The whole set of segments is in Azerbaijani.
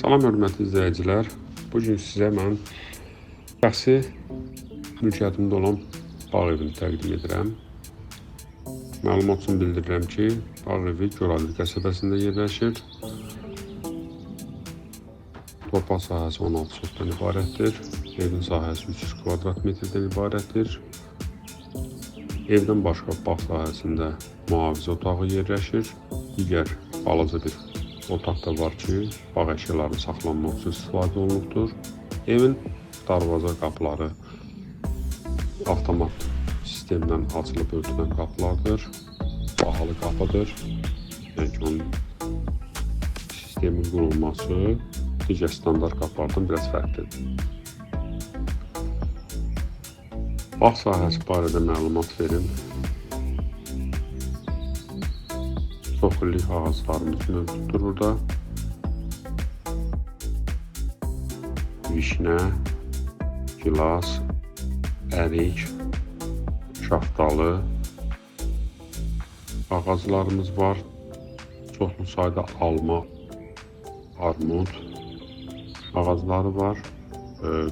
Salam hörmətli izləyicilər. Bugün sizə mən şəxsi mülkiyyətimdə olan bağ evini təqdim edirəm. Məlumat üçün bildirirəm ki, bağ evi Göradil qəsəbəsində yerləşir. Torpaq sahəsi 16 sotdan ibarətdir. Evin sahəsi 300 kvadrat metrdən ibarətdir. Evdən başqa bağ sahəsində mühafizə otağı yerləşir. Digər balaca bir otaq da var ki, bağ əşyalarının saxlanmaq üçün istifadə olunubdur. Evin darvaza qapıları avtomat sistemdən açılıb örtülən qapılardır. Bahalı qapıdır. Yəni ki, onun sistemin qurulması digər standart qapılardan biraz fərqlidir. Bağ sahəsi barədə məlumat verim. Çox illik ağaclarımız mövcuddur burada. Vişnə, gilas, ərik, şaftalı ağaclarımız var. Çoxlu sayda alma, armud ağacları var.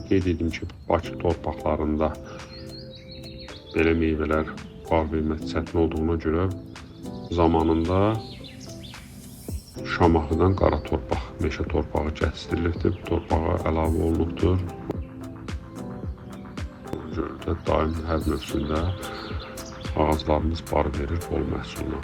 Qeyd edim ki, Bakı torpaqlarında belə meyvələr var vermək çətin olduğuna görə zamanında Şamaxıdan qara torpaq, meşə torpağı gətirilibdir. Torpağa əlavə olunubdur. Görüldü, daim hər mövsümdə ağaclarımız bar verir bol məhsuluna.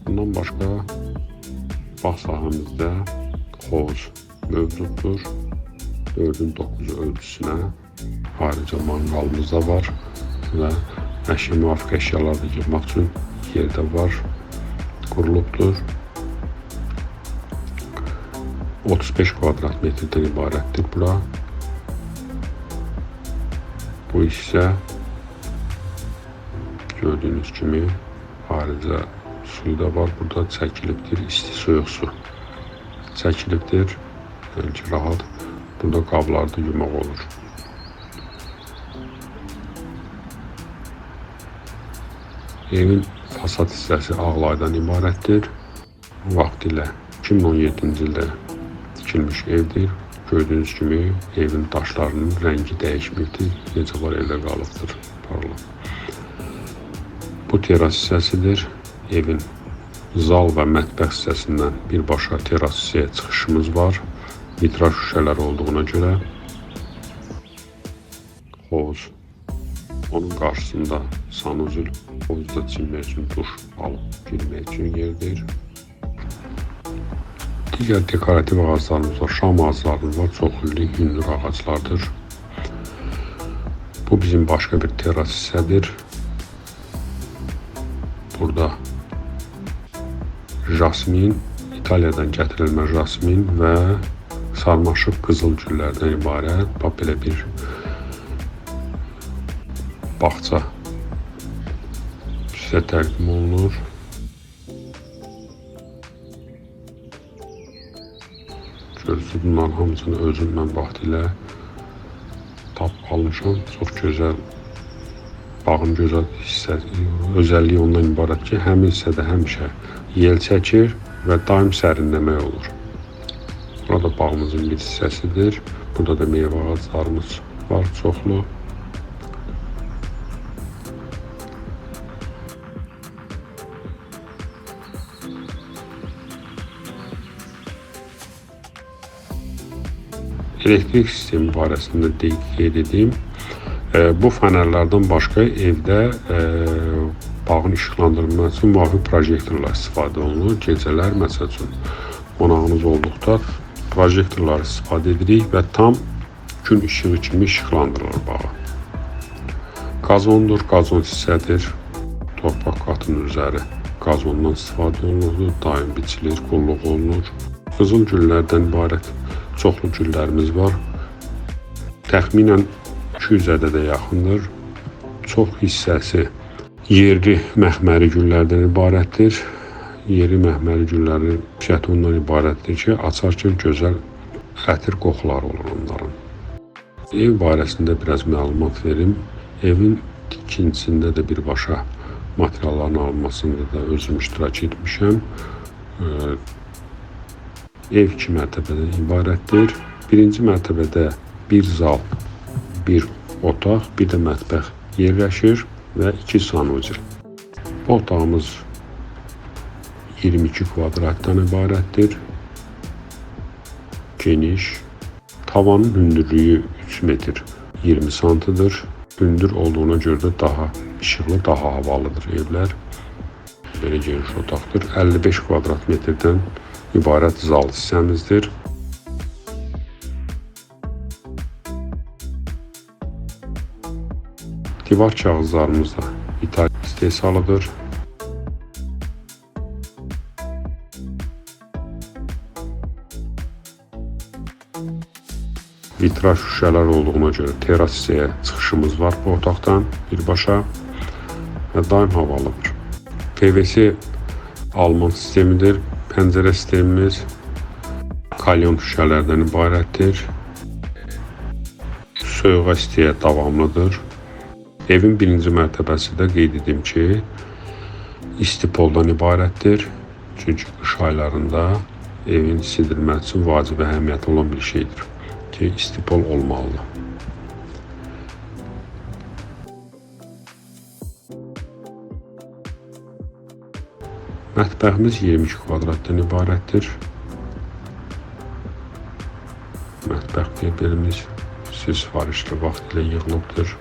Bundan başqa bağ sahəmizdə hovuz mövcuddur. 4-ün 9-u ölçüsünə ayrıca manqalımız da var və müvafiq əşyalar da yığmaq üçün yerdə var, qurulubdur. 35 kvadrat metrdən ibarətdir bura. Bu isə gördüyünüz kimi ayrıca suyu da var, burada çəkilibdir, isti soyuq su çəkilibdir. Yəni ki, rahat burada qablarda yumaq olur. Evin fasad hissəsi ağlaydan ibarətdir. Vaxtilə 2017-ci ildə tikilmiş evdir. Gördüyünüz kimi evin daşlarının rəngi dəyişmirdir. Necə var elə qalıbdır, parlaq. Bu teras hissəsidir. Evin zal və mətbəx hissəsindən birbaşa teras hissəyə çıxışımız var. Vitraj şüşələri olduğuna görə hovuz. Onun qarşısında sanuzül, hovuzda çimmək üçün duş alıb girmək üçün yerdir. Digər dekorativ ağaclarımız var, şam ağaclarımız var, çox illik hündür ağaclardır. Bu bizim başqa bir teras hissədir. Burada jasmin, İtaliyadan gətirilmə jasmin və sarmaşıq qızıl güllərdən ibarət belə bir bağça sizə təqdim olunur. Görürsünüz, bunların hamısını özüm mən vaxtilə almışam. Çox gözəl, bağın gözəl özəlliyi ondan ibarət ki, həmin hissədə həmişə yel çəkir və daim sərinləmək olur. Burada bağımızın bir hissəsidir. Burada da meyvə ağaclarımız var çoxlu. Elektrik sistemi barəsində qeyd edeyim. Bu fənərlərdən başqa evdə bağın işıqlandırılması üçün müvafiq projektorlar istifadə olunur. Gecələr məsəl üçün qonağınız olduqda projektorlar istifadə edirik və tam gün işığı kimi işıqlandırılır bağı. Qazondur, qazon hissədir. Torpaq qatının üzəri qazondan istifadə olunur, daim biçilir, qulluq olunur. Qızıl güllərdən ibarət çoxlu güllərimiz var. Təxminən 200 ədədə yaxındır. Çox hissəsi yerli məxməri güllərdən ibarətdir. Yeri məxməri güllərin xüsusiyyəti ondan ibarətdir ki, açarkən gözəl ətir qoxuları olur onların. Ev barəsində biraz məlumat verim. Evin tikintisində də birbaşa materialların alınmasında da özüm iştirak etmişəm. Ev 2 mərtəbədən ibarətdir. Birinci mərtəbədə bir zal, bir otaq, bir də mətbəx yerləşir və 2 sanucil. Bu otağımız 22 kvadratdan ibarətdir. Geniş. Tavanın hündürlüyü 3 metr 20 santıdır. Hündür olduğuna görə də daha işıqlı, daha havalıdır evlər. Belə geniş otaqdır. 55 kvadrat metrdən ibarət zal hissəmizdir. Divar kağızlarımız da ithal istehsalıdır. Vitraj şüşələr olduğuna görə teras hissəyə çıxışımız var bu otaqdan birbaşa və daim havalıdır. PVC alman sistemidir. Pəncərə sistemimiz kalyon şüşələrdən ibarətdir. Soyuğa istiyə davamlıdır. Evin birinci mərtəbəsi də qeyd edim ki, istipoldan ibarətdir. Çünki qış aylarında evin isidilməsi üçün vacib və əhəmiyyətli olan bir şeydir ki, istipol olmalıdır. Mətbəximiz 22 kvadratdan ibarətdir. Mətbəx mebelimiz sifarişli vaxt ilə yığılıbdır.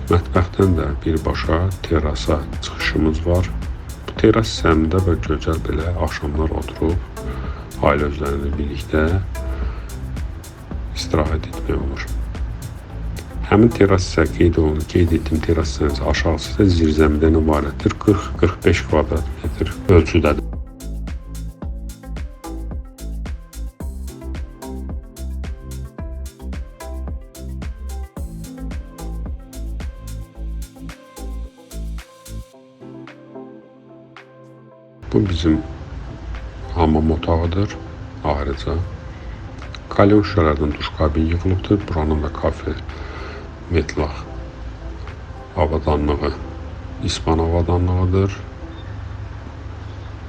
Mətbəxdən də birbaşa terasa çıxışımız var. Bu teras hissəmdə və gözəl belə axşamlar oturub ailə üzvlərlə birlikdə istirahət etmək olur. Həmin teras isə qeyd etdiyim teras hissəsi aşağısı isə zirzəmidən ibarətdir. 40-45 kvadrat metr ölçüdədir. Bu bizim hamam otağıdır ayrıca. Kalyon şüşələrdən duş kabin yığılıbdır. Buranın da kafe, metlaq avadanlığı, ispan avadanlığıdır.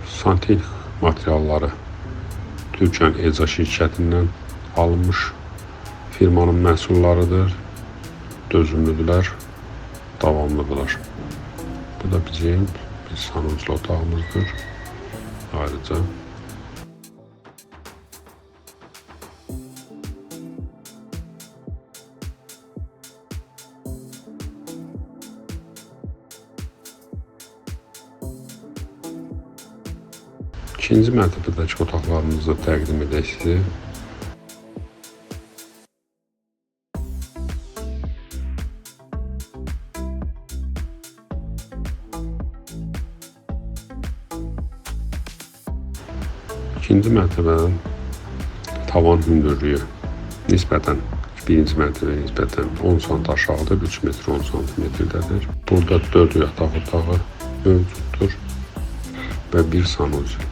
Santexnik materialları Türkiyənin Eca şirkətindən alınmış firmanın məhsullarıdır. Dözümlüdülər, davamlıdırlar. Bu da bizim bir sanuclu otağımızdır. Ayrıca ikinci mərtəbədəki otaqlarımızı təqdim edək sizə. İkinci mərtəbənin tavan hündürlüyü nisbətən birinci mərtəbəyə nisbətən 10 sm aşağıdır, 3 metr 10 cm-dədir. Burada 4 yataq otağı mövcuddur və bir sanucil.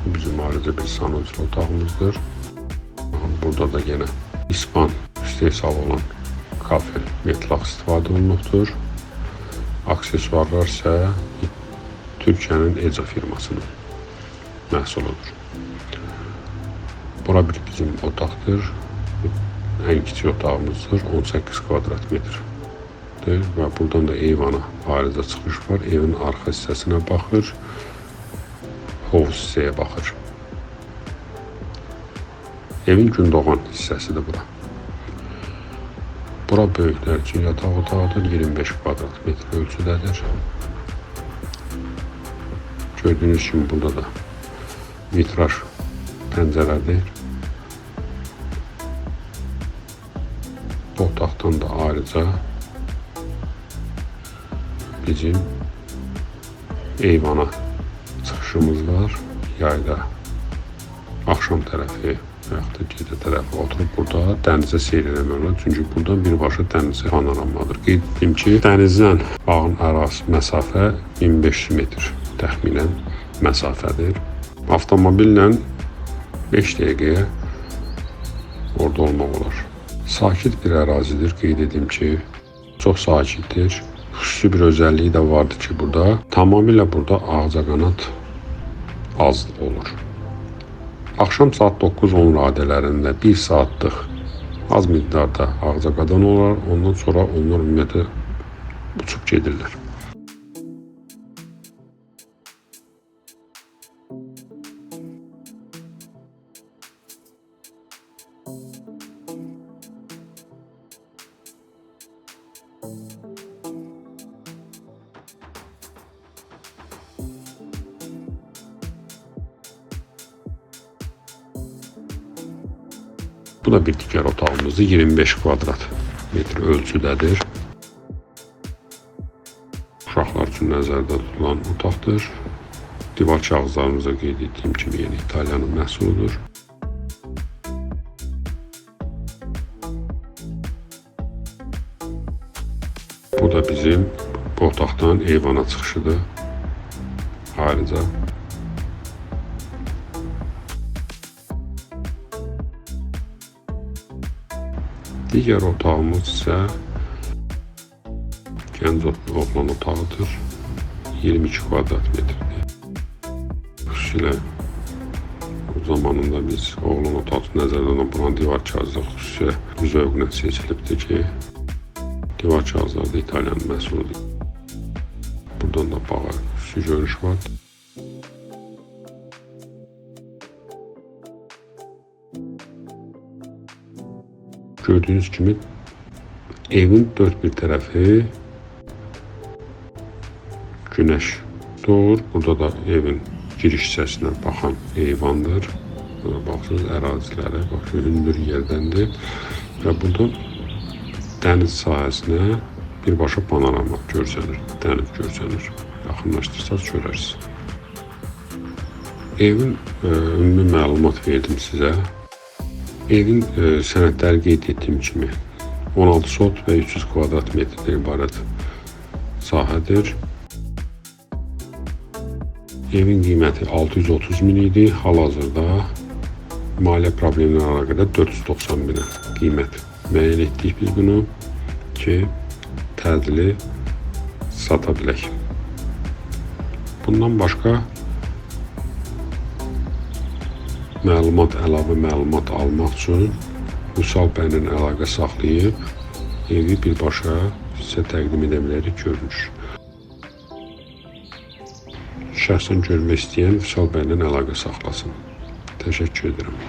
Bu bizim ayrıca bir sanucil otağımızdır. Burada da yenə ispan istehsal olan kafe, metlaq istifadə olunubdur. Aksesuarlar isə Türkiyənin Eca firmasının məhsuludur. Bura bir bizim otaqdır. Ən kiçik otağımızdır. 18 kvadrat metrdir və buradan da eyvana ayrıca çıxış var. Evin arxa hissəsinə baxır. Hovuz hissəyə baxır. Evin gündoğan hissəsidir bura. Bura böyüklər üçün yataq otağıdır. 25 kvadrat metr ölçüdədir. Gördüyünüz kimi burada da vitraj pəncərədir. Bu otaqdan da ayrıca bizim eyvana çıxışımız var. Yayda axşam tərəfi və yaxud da gecə tərəfi oturub burada dənizə seyr eləmək olar. Çünki buradan birbaşa dənizə panoramadır. Qeyd etdim ki, dənizdən bağın arası məsafə 1500 metr təxminən məsafədir. Avtomobillə 5 dəqiqəyə orada olmaq olar. Sakit bir ərazidir, qeyd edim ki, çox sakitdir. Xüsusi bir özelliği də vardır ki, burada tamamilə burada ağcaqanad az olur. Axşam saat 9-10 radələrində 1 saatlıq az miqdarda ağcaqadan olar, ondan sonra onlar ümumiyyətlə uçub gedirlər. Bu da bir digər otağımızdır. 25 kvadrat metr ölçüdədir. Uşaqlar üçün nəzərdə tutulan otaqdır. Divar kağızlarımıza qeyd etdiyim kimi yeni İtaliyanın məhsuludur. Bu da bizim bu otaqdan eyvana çıxışıdır. Ayrıca digər otağımız isə gənc oğlan otağıdır. 22 kvadrat metrdir. Xüsusilə o zamanında biz oğlan otağı nəzərdən alınan divar kağızları xüsusilə zövqlə seçilibdir ki, divar kağızları da İtalyanın məhsuludur. Buradan da bağa xüsusi görüş var. Gördüğünüz kimi evin dört bir tərəfi güneş doğur. Burada da evin giriş hissəsinə baxan eyvandır. Burada baxsınız ərazilərə, hündür yerdəndir. Və burada dəniz sahəsinə birbaşa panorama görsənir, dəniz görsənir. Yaxınlaşdırsaq görərsiniz. Evin ümumi məlumat verdim sizə. Evin sənədləri qeyd etdiyim kimi 16 sot və 300 kvadrat metrdən ibarət sahədir. Evin qiyməti 630 min idi. Hal-hazırda maliyyə problemləri əlaqədar 490 minə qiymət müəyyən etdik biz bunu ki, tədili sata bilək. Bundan başqa əlavə məlumat almaq üçün Vüsal bəylə əlaqə saxlayıb evi birbaşa sizə təqdim edə bilərik, görünür. Şəxsən görmək istəyən Vüsal bəylə əlaqə saxlasın. Təşəkkür edirəm.